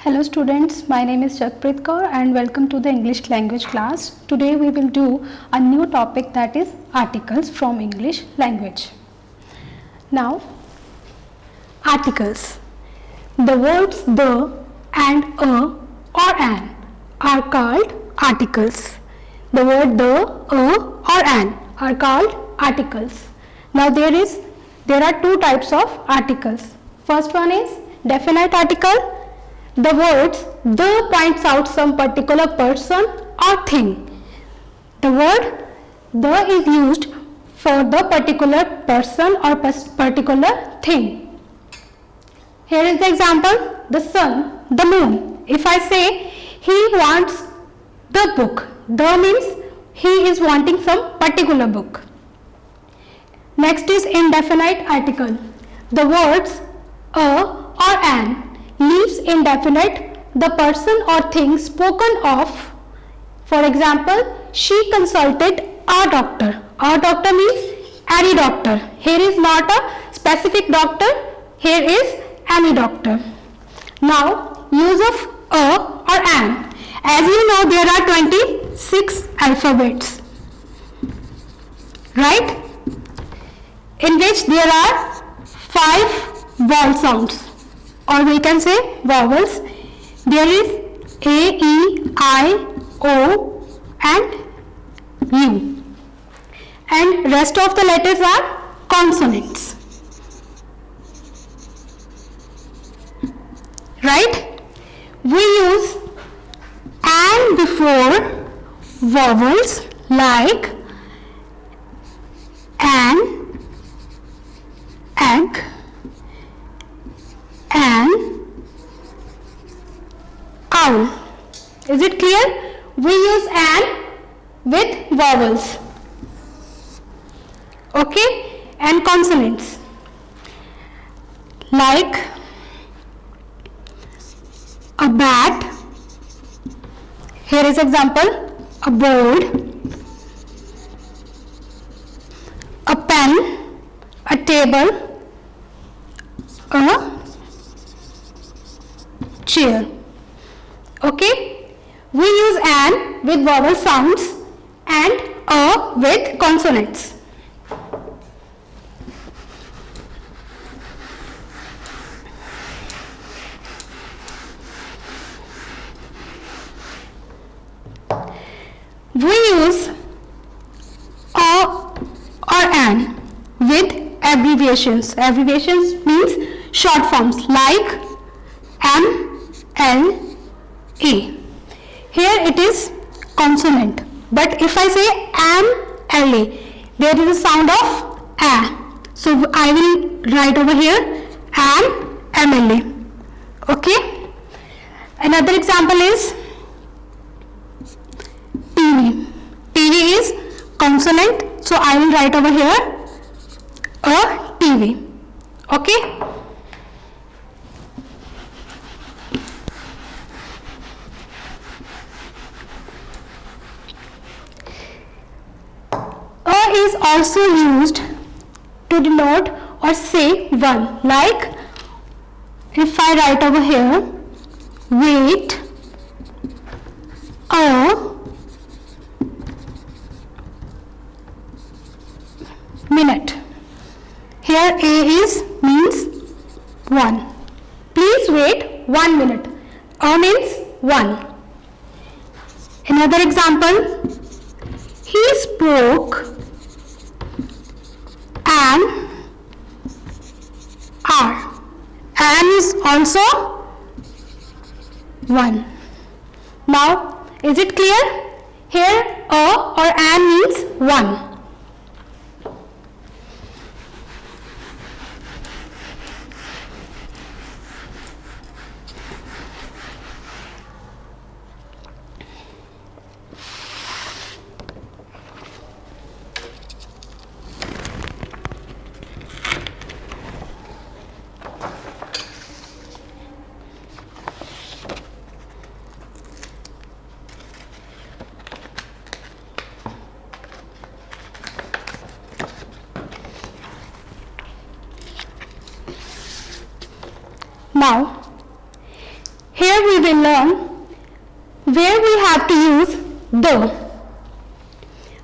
Hello students, my name is Jagpreet Kaur and welcome to the English language class. Today we will do a new topic, that is articles from English language. Now, articles. The words the and a or an are called articles. The word the, a or an are called articles. Now there are two types of articles. First one is definite article. The words the points out some particular person or thing. The word the is used for the particular person or particular thing. Here is the example: the sun, the moon. If I say he wants the book, the means he is wanting some particular book. Next is indefinite article. The words a or an leaves indefinite the person or thing spoken of. For example, she consulted a doctor. A doctor means any doctor. Here is not a specific doctor, here is any doctor. Now, use of a or an. As you know, there are 26 alphabets, right? In which there are 5 vowel sounds, or we can say vowels. There is A, E, I, O and U, and rest of the letters are consonants, right? We use and before vowels like an, egg, an, owl. Is it clear? We use an with vowels, okay, and consonants like a bat. Here is example: a board, a pen, a table, a chair. Okay, we use an with vowel sounds and a with consonants. We use a or an with abbreviations. Abbreviations means short forms like M, L, A. Here it is consonant, but if I say M, L, A, there is a sound of A. So I will write over here M, M, L, A. Okay. Another example is TV. TV is consonant, so I will write over here a TV. Okay. A is also used to denote or say one. Like if I write over here, wait a minute. Here A is means 1. Please wait 1 minute. A means 1. Another example: he spoke an hour. An is also 1. Now, is it clear? Here a or an means 1. Now, Here we will learn where we have to use the.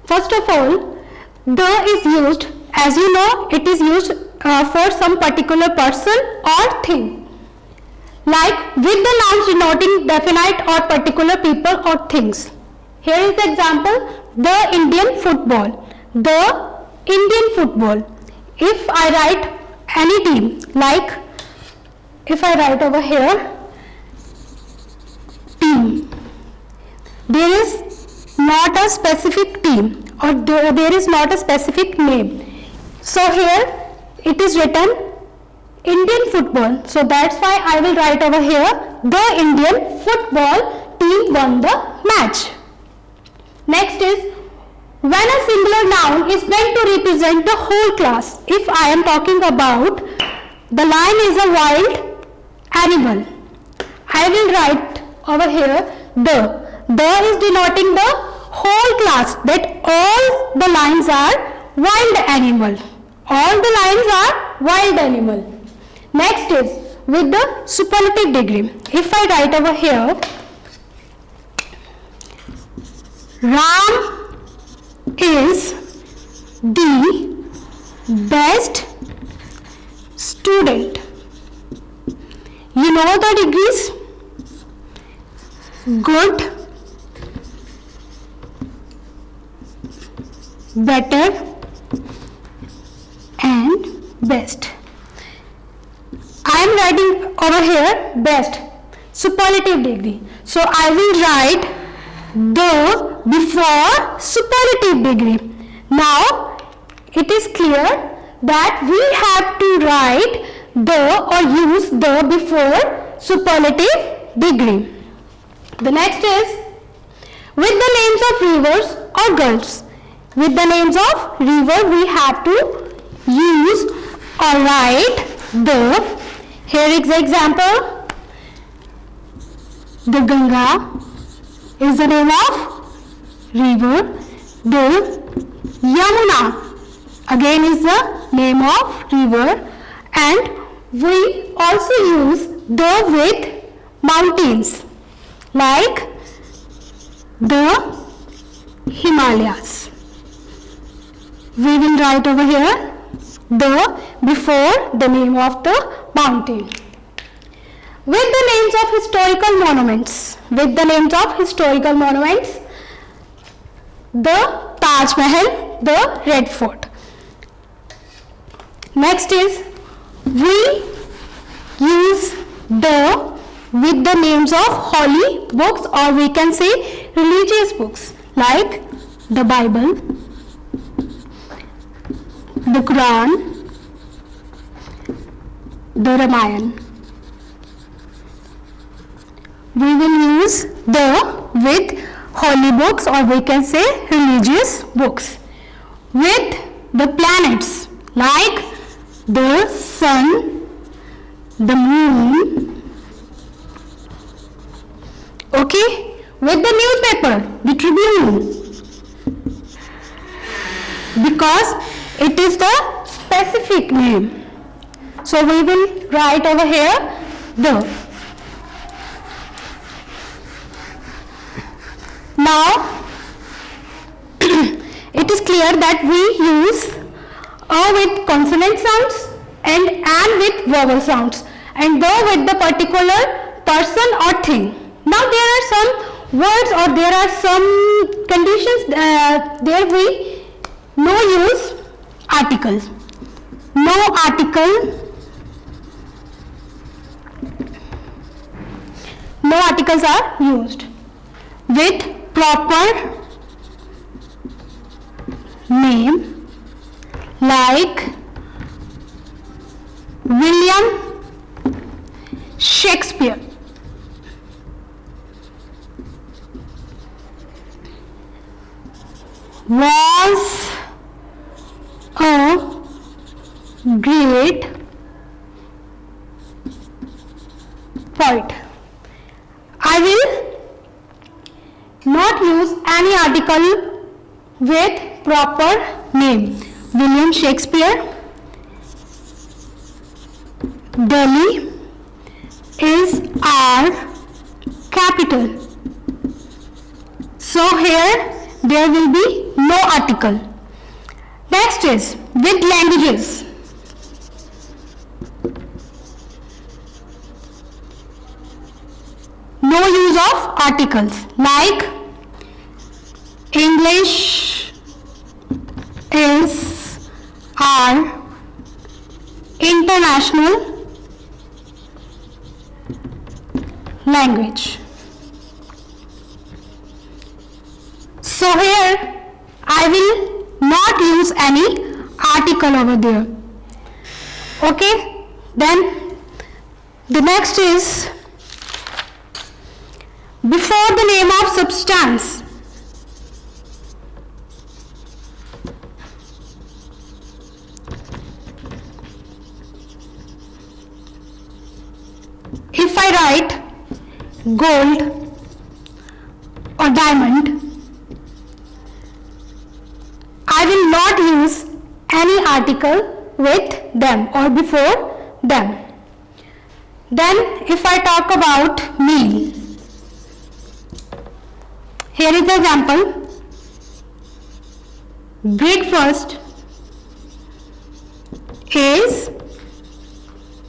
First of all, the is used, as you know, it is used for some particular person or thing. Like with the nouns denoting definite or particular people or things. Here is the example, the Indian football. The Indian football. If I write any team, like if I write over here, team, there is not a specific team or there is not a specific name. So here it is written Indian football. So that's why I will write over here, the Indian football team won the match. Next is, when a singular noun is meant to represent the whole class. If I am talking about the lion is a wild animal, I will write over here the. The is denoting the whole class, that all the lions are wild animal. All the lions are wild animal. Next is with the superlative degree. If I write over here, Ram is the best student. You know the degrees? Good, better and best. I am writing over here best, superlative degree. So I will write the before superlative degree. Now it is clear that we have to write the or use the before superlative degree. The next is with the names of rivers or gulfs. With the names of river we have to use or write the. Here is the example. The Ganga is the name of river. The Yamuna again is the name of river, and we also use the with mountains like the Himalayas. We will write over here the before the name of the mountain. With the names of historical monuments. With the names of historical monuments, the Taj Mahal, the Red Fort. Next is we use the with the names of holy books, or we can say religious books like the Bible, the Quran, the Ramayana. We will use the with holy books, or we can say religious books. With the planets like the sun, the moon. Okay, with the newspaper, the Tribune, because it is the specific name. So we will write over here the. Now it is clear that we use a with consonant sounds and an with vowel sounds, and the with the particular person or thing. Now there are some words or there are some conditions there we no use articles. No articles are used. With proper name like William Shakespeare. Was a great poet. I will not use any article with proper name. William Shakespeare. Delhi is our capital. So here there will be no article. Next is with languages. No use of articles like English is our international language. So here I will not use any article over there. Okay, then the next is before the name of substance. If I write gold or diamond, I will not use any article with them or before them. Then if I talk about meal, here is the example. Breakfast is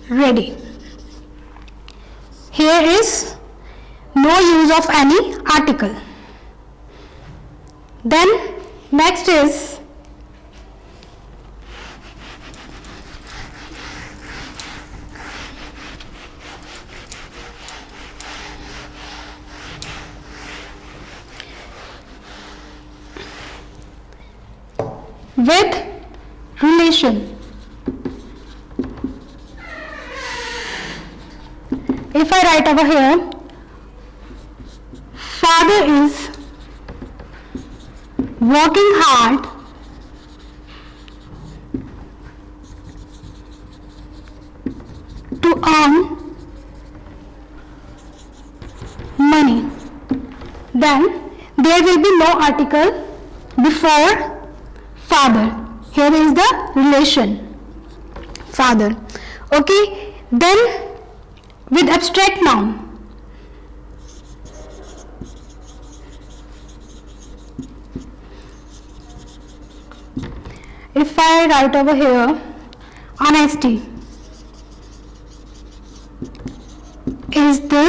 ready. Here is no use of any article. Then next is with relation. If I write over here, father is working hard to earn money, then there will be no article before father. Here is the relation father. Okay, then with abstract noun, if I write over here honesty is the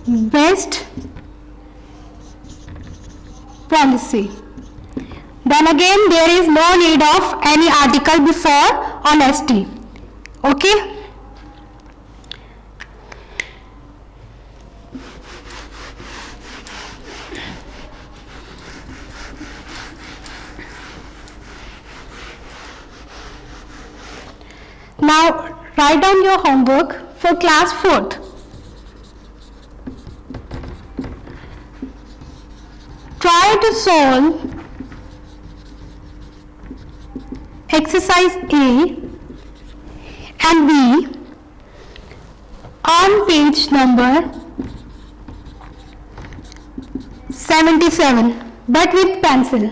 best policy, then again there is no need of any article before honesty. Okay. Now write down your homework for class 4th. Try to solve exercise A and B on page number 77 but with pencil.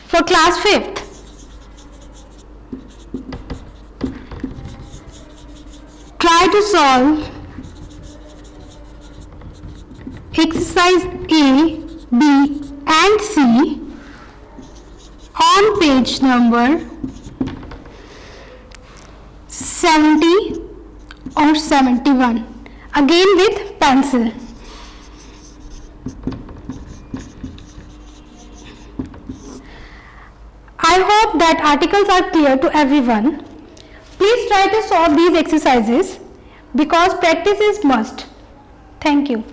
For class 5th, try to solve exercise A, B and C on page number 70 or 71, again with pencil. I hope that articles are clear to everyone. Please try to solve these exercises because practice is must. Thank you.